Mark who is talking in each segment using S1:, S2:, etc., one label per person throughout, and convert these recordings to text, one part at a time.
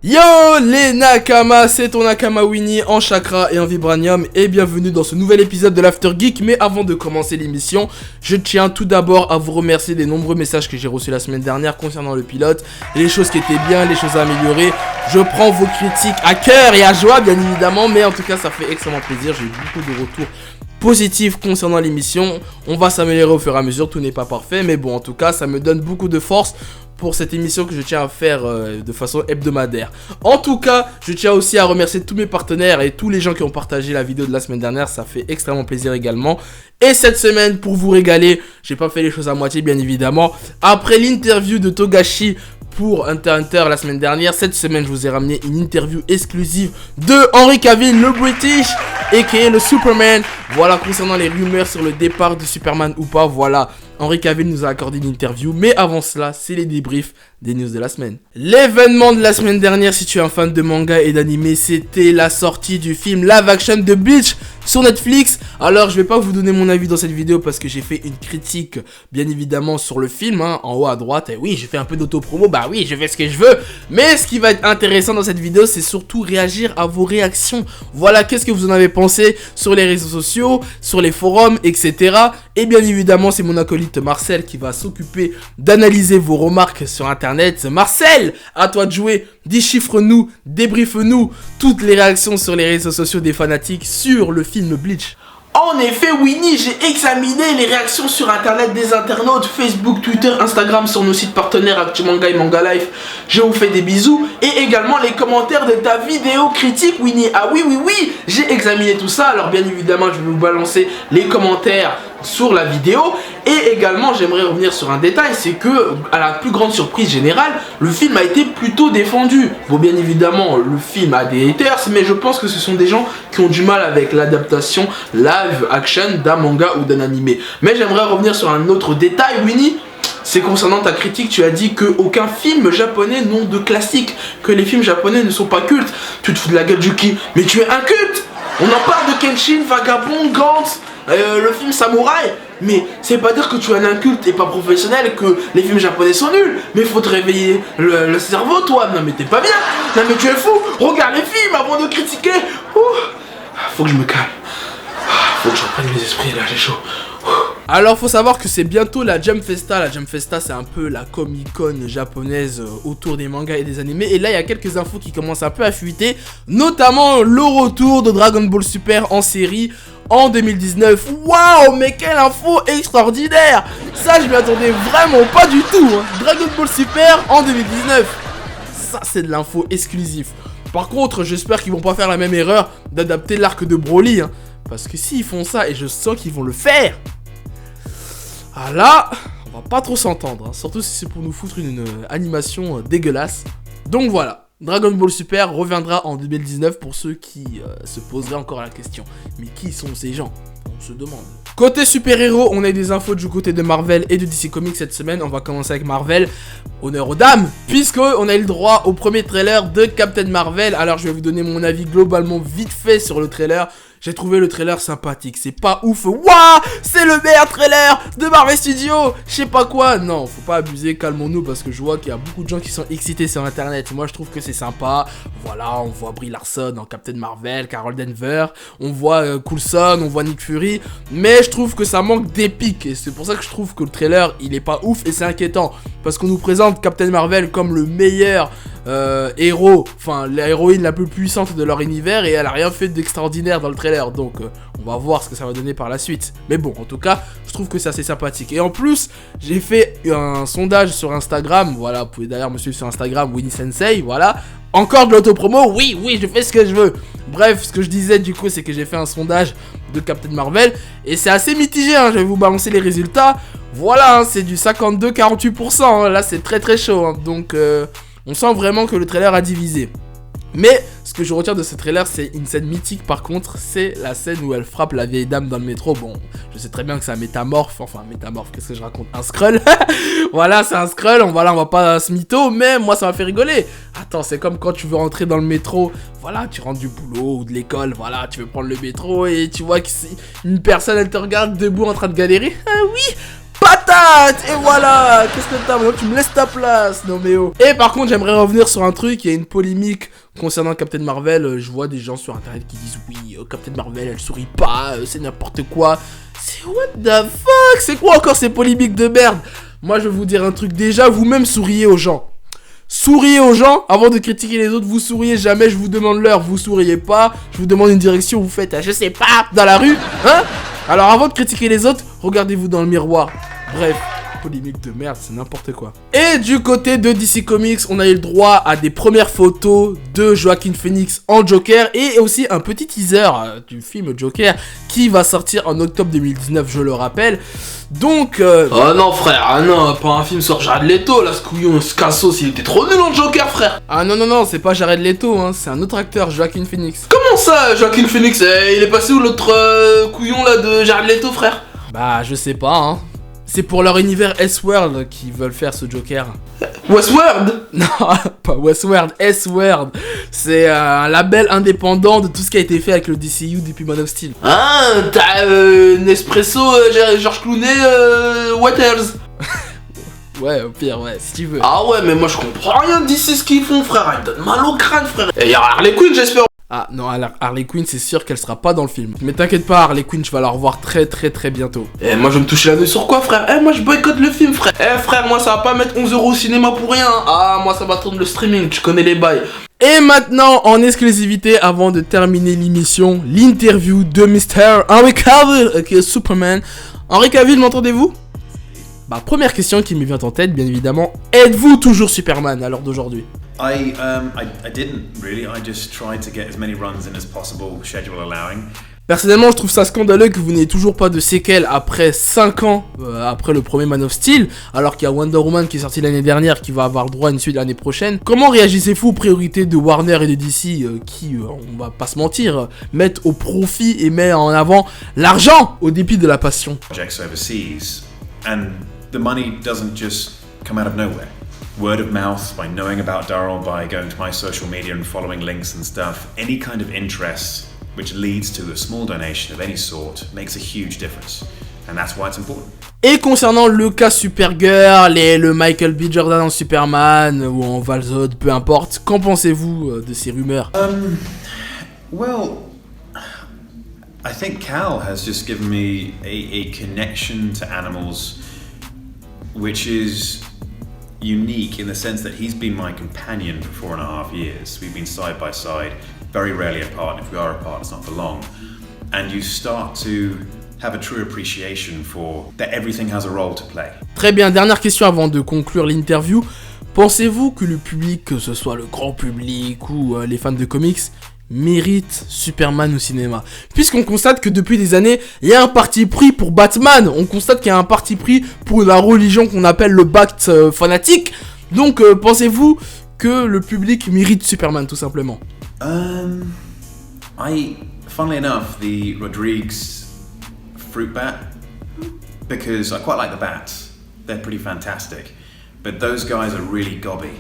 S1: Yo les Nakama, c'est ton Nakama Winnie en chakra et en vibranium et bienvenue dans ce nouvel épisode de l'After Geek. Mais avant de commencer l'émission, je tiens tout d'abord à vous remercier des nombreux messages que j'ai reçus la semaine dernière concernant le pilote, les choses qui étaient bien, les choses à améliorer. Je prends vos critiques à cœur et à joie bien évidemment, mais en tout cas ça fait extrêmement plaisir, j'ai eu beaucoup de retours positif concernant l'émission. On va s'améliorer au fur et à mesure, tout n'est pas parfait, mais bon, en tout cas, ça me donne beaucoup de force pour cette émission que je tiens à faire de façon hebdomadaire. En tout cas, je tiens aussi à remercier tous mes partenaires et tous les gens qui ont partagé la vidéo de la semaine dernière, ça fait extrêmement plaisir également. Et cette semaine, pour vous régaler, j'ai pas fait les choses à moitié, bien évidemment. Après l'interview de Togashi pour Hunter x Hunter la semaine dernière, cette semaine je vous ai ramené une interview exclusive de Henry Cavill, le British, aka le Superman. Voilà, concernant les rumeurs sur le départ de Superman ou pas, voilà, Henry Cavill nous a accordé une interview. Mais avant cela, c'est les débriefs des news de la semaine. L'événement de la semaine dernière, si tu es un fan de manga et d'anime, c'était la sortie du film live action de Bleach sur Netflix. Alors je vais pas vous donner mon avis dans cette vidéo parce que j'ai fait une critique bien évidemment sur le film, hein, en haut à droite. Et oui, j'ai fait un peu d'auto-promo, bah oui, je fais ce que je veux. Mais ce qui va être intéressant dans cette vidéo, c'est surtout réagir à vos réactions. Voilà, qu'est-ce que vous en avez pensé sur les réseaux sociaux, sur les forums, etc. Et bien évidemment, c'est mon acolyte Marcel qui va s'occuper d'analyser vos remarques sur internet. Marcel, à toi de jouer, déchiffre-nous, débriefe-nous toutes les réactions sur les réseaux sociaux des fanatiques sur le film Bleach. En effet, Winnie, j'ai examiné les réactions sur internet des internautes, Facebook, Twitter, Instagram, sur nos sites partenaires ActuManga et Manga Life. Je vous fais des bisous et également les commentaires de ta vidéo critique, Winnie. Ah oui, j'ai examiné tout ça. Alors bien évidemment, je vais vous balancer les commentaires sur la vidéo. Et également, j'aimerais revenir sur un détail, c'est que, à la plus grande surprise générale, le film a été plutôt défendu. Bon, bien évidemment, le film a des haters, mais je pense que ce sont des gens qui ont du mal avec l'adaptation live action d'un manga ou d'un animé. Mais j'aimerais revenir sur un autre détail, Winnie. C'est concernant ta critique, tu as dit qu'aucun film japonais n'ont de classique, que les films japonais ne sont pas cultes. Tu te fous de la gueule du qui? Mais tu es un culte. On en parle de Kenshin, Vagabond, Gantz, le film Samouraï. Mais c'est pas dire que tu es un inculte et pas professionnel, que les films japonais sont nuls. Mais faut te réveiller le cerveau, toi. Non mais t'es pas bien. Non mais tu es fou. Regarde les films avant de critiquer. Ouh. Faut que je me calme. Faut que je reprenne mes esprits là, j'ai chaud. Alors faut savoir que c'est bientôt la Jump Festa. La Jump Festa c'est un peu la Comic-Con japonaise autour des mangas et des animés. Et là il y a quelques infos qui commencent un peu à fuiter. Notamment le retour de Dragon Ball Super en série en 2019. Waouh, mais quelle info extraordinaire. Ça je m'y attendais vraiment pas du tout, hein. Dragon Ball Super en 2019. Ça c'est de l'info exclusive. Par contre j'espère qu'ils vont pas faire la même erreur d'adapter l'arc de Broly, hein. Parce que s'ils font ça, et je sens qu'ils vont le faire, ah là, on va pas trop s'entendre, hein. Surtout si c'est pour nous foutre une animation dégueulasse. Donc voilà, Dragon Ball Super reviendra en 2019 pour ceux qui se poseraient encore la question. Mais qui sont ces gens? On se demande. Côté super-héros, on a eu des infos du côté de Marvel et de DC Comics cette semaine. On va commencer avec Marvel. Honneur aux dames, puisque on a eu le droit au premier trailer de Captain Marvel. Alors je vais vous donner mon avis globalement vite fait sur le trailer. J'ai trouvé le trailer sympathique, c'est pas ouf. Waouh, c'est le meilleur trailer de Marvel Studios. Je sais pas quoi. Non, faut pas abuser, calmons-nous parce que je vois qu'il y a beaucoup de gens qui sont excités sur internet. Moi, je trouve que c'est sympa. Voilà, on voit Brie Larson en Captain Marvel, Carol Danvers, on voit Coulson, on voit Nick Fury. Mais je trouve que ça manque d'épique et c'est pour ça que je trouve que le trailer, il est pas ouf et c'est inquiétant. Parce qu'on nous présente Captain Marvel comme le meilleur héros, enfin la héroïne la plus puissante de leur univers et elle a rien fait d'extraordinaire dans le trailer, donc on va voir ce que ça va donner par la suite. Mais bon, en tout cas, je trouve que c'est assez sympathique. Et en plus, j'ai fait un sondage sur Instagram, voilà, vous pouvez d'ailleurs me suivre sur Instagram, Winnie Sensei, voilà. Encore de l'autopromo, oui, je fais ce que je veux. Bref, ce que je disais du coup, c'est que j'ai fait un sondage de Captain Marvel et c'est assez mitigé, hein, je vais vous balancer les résultats. Voilà, hein, c'est du 52-48%, hein, là c'est très chaud, hein, donc on sent vraiment que le trailer a divisé. Mais ce que je retiens de ce trailer, c'est une scène mythique par contre, c'est la scène où elle frappe la vieille dame dans le métro. Bon, je sais très bien que c'est un métamorphe, qu'est-ce que je raconte? Un Skrull. Voilà, c'est un Skrull, on va pas se mytho, mais moi ça m'a fait rigoler. Attends, c'est comme quand tu veux rentrer dans le métro, voilà, tu rentres du boulot ou de l'école, voilà, tu veux prendre le métro et tu vois que une personne, elle te regarde debout en train de galérer. Ah oui, patate. Et voilà. Qu'est-ce que t'as? Maintenant tu me laisses ta place. Non mais oh. Et par contre j'aimerais revenir sur un truc. Il y a une polémique concernant Captain Marvel. Je vois des gens sur internet qui disent oui, Captain Marvel elle sourit pas, c'est n'importe quoi. C'est what the fuck? C'est quoi encore ces polémiques de merde? Moi je vais vous dire un truc. Déjà vous-même souriez aux gens. Souriez aux gens avant de critiquer les autres. Vous souriez jamais, je vous demande l'heure. Vous souriez pas, je vous demande une direction. Vous faites je sais pas dans la rue, hein? Alors avant de critiquer les autres, regardez-vous dans le miroir. Bref, polémique de merde, c'est n'importe quoi. Et du côté de DC Comics, on a eu le droit à des premières photos de Joaquin Phoenix en Joker et aussi un petit teaser du film Joker qui va sortir en octobre 2019, je le rappelle. Donc
S2: oh non frère, ah non, pas un film sur Jared Leto, là ce couillon, ce cassos, il était trop nul en Joker frère.
S1: Ah non, c'est pas Jared Leto, hein, c'est un autre acteur, Joaquin Phoenix.
S2: Comment ça, Joaquin Phoenix, il est passé où l'autre couillon là de Jared Leto frère?
S1: Bah je sais pas, hein. C'est pour leur univers S-World qu'ils veulent faire ce Joker.
S2: Westworld?
S1: Non, pas Westworld, S-World. C'est un label indépendant de tout ce qui a été fait avec le DCU depuis Man of Steel.
S2: Ah, t'as Nespresso, George Clooney, Waters.
S1: Ouais, au pire, ouais, si tu veux.
S2: Ah ouais, mais moi je comprends rien d'ici ce qu'ils font frère, ils donnent mal au crâne frère. Et y'a Harley Quinn j'espère.
S1: Ah non, Harley Quinn, c'est sûr qu'elle sera pas dans le film. Mais t'inquiète pas, Harley Quinn, je vais la revoir très bientôt.
S2: Eh, moi je vais me toucher la nuit sur quoi frère? Eh, moi je boycotte le film frère. Eh frère, moi ça va pas mettre 11 € au cinéma pour rien. Ah, moi ça va tourner le streaming, tu connais les bails.
S1: Et maintenant, en exclusivité, avant de terminer l'émission, l'interview de Mr. Henry Cavill, qui est Superman. Henry Cavill, m'entendez-vous? Bah, première question qui me vient en tête, bien évidemment. Êtes-vous toujours Superman à l'heure d'aujourd'hui?
S3: I didn't really. I just tried to get as many runs in as possible, schedule allowing.
S1: Personnellement, je trouve ça scandaleux que vous n'ayez toujours pas de séquelles après 5 ans après le premier Man of Steel, alors qu'il y a Wonder Woman qui est sorti l'année dernière, qui va avoir droit à une suite l'année prochaine. Comment réagissez-vous aux priorités de Warner et de DC qui, on va pas se mentir, mettent au profit et mettent en avant l'argent au dépit de la passion?
S3: Projects overseas, and the money doesn't just come out of nowhere. Word of mouth, by knowing about Daryl, by going to my social media and following links and stuff, any kind of interest which leads to a small donation of any sort makes a huge difference. And that's why it's important.
S1: Et concernant le cas Supergirl et le Michael B. Jordan en Superman ou en Valzod, peu importe, qu'en pensez-vous de ces rumeurs?
S3: Well, I think Cal has just given me a connection to animals which is unique in the sense that he's been my companion for 4.5 years. We've been side by side, very rarely apart, and if we are apart, it's not for long. And you start to have a true appreciation for that everything has a role to play.
S1: Très bien, dernière question avant de conclure l'interview. Pensez-vous que le public, que ce soit le grand public ou les fans de comics, mérite Superman au cinéma? Puisqu'on constate que depuis des années, il y a un parti pris pour Batman. On constate qu'il y a un parti pris pour la religion qu'on appelle le Bat fanatique. Donc, pensez-vous que le public mérite Superman, tout simplement?
S3: Funnily enough, the Rodriguez fruit bat, because I quite like the bats. They're pretty fantastic. But those guys are really gobby.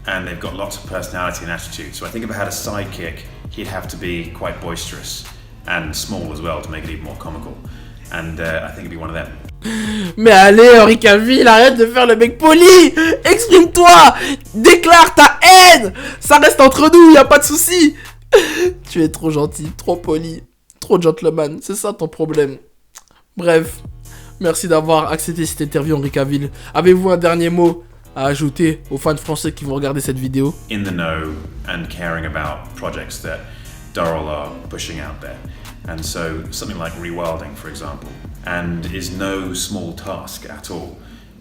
S3: And they've got lots of personality and attitude. So I think if I had a sidekick, he'd have to be quite boisterous and small as well to make it even more comical. And I think it'd be one of them.
S1: Mais allez, Henry Cavill, arrête de faire le mec poli. Exprime-toi. Déclare ta haine. Ça reste entre nous, y a pas de souci. Tu es trop gentil, trop poli, trop gentleman. C'est ça ton problème. Bref, merci d'avoir accepté cette interview, Henry Cavill. Avez-vous un dernier mot à ajouter aux fans français qui vont regarder cette vidéo?
S3: In the know and caring about projects that Daryl are pushing out there. And so something like rewilding, for example, and is no small task at all.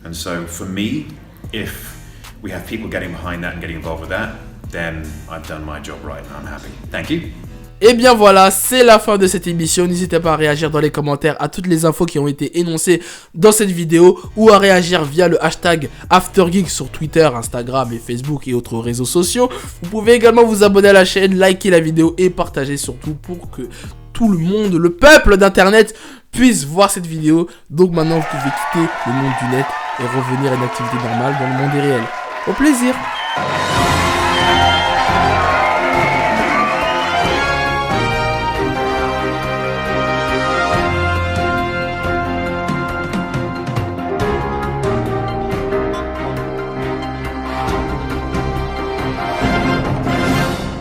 S3: And so for me, if we have people getting behind that and getting involved with that, then I've done my job right and I'm happy. Thank you.
S1: Et bien voilà, c'est la fin de cette émission. N'hésitez pas à réagir dans les commentaires à toutes les infos qui ont été énoncées dans cette vidéo ou à réagir via le hashtag AfterGeek sur Twitter, Instagram et Facebook et autres réseaux sociaux. Vous pouvez également vous abonner à la chaîne, liker la vidéo et partager surtout pour que tout le monde, le peuple d'internet puisse voir cette vidéo. Donc maintenant vous pouvez quitter le monde du net et revenir à une activité normale dans le monde réel. Au plaisir.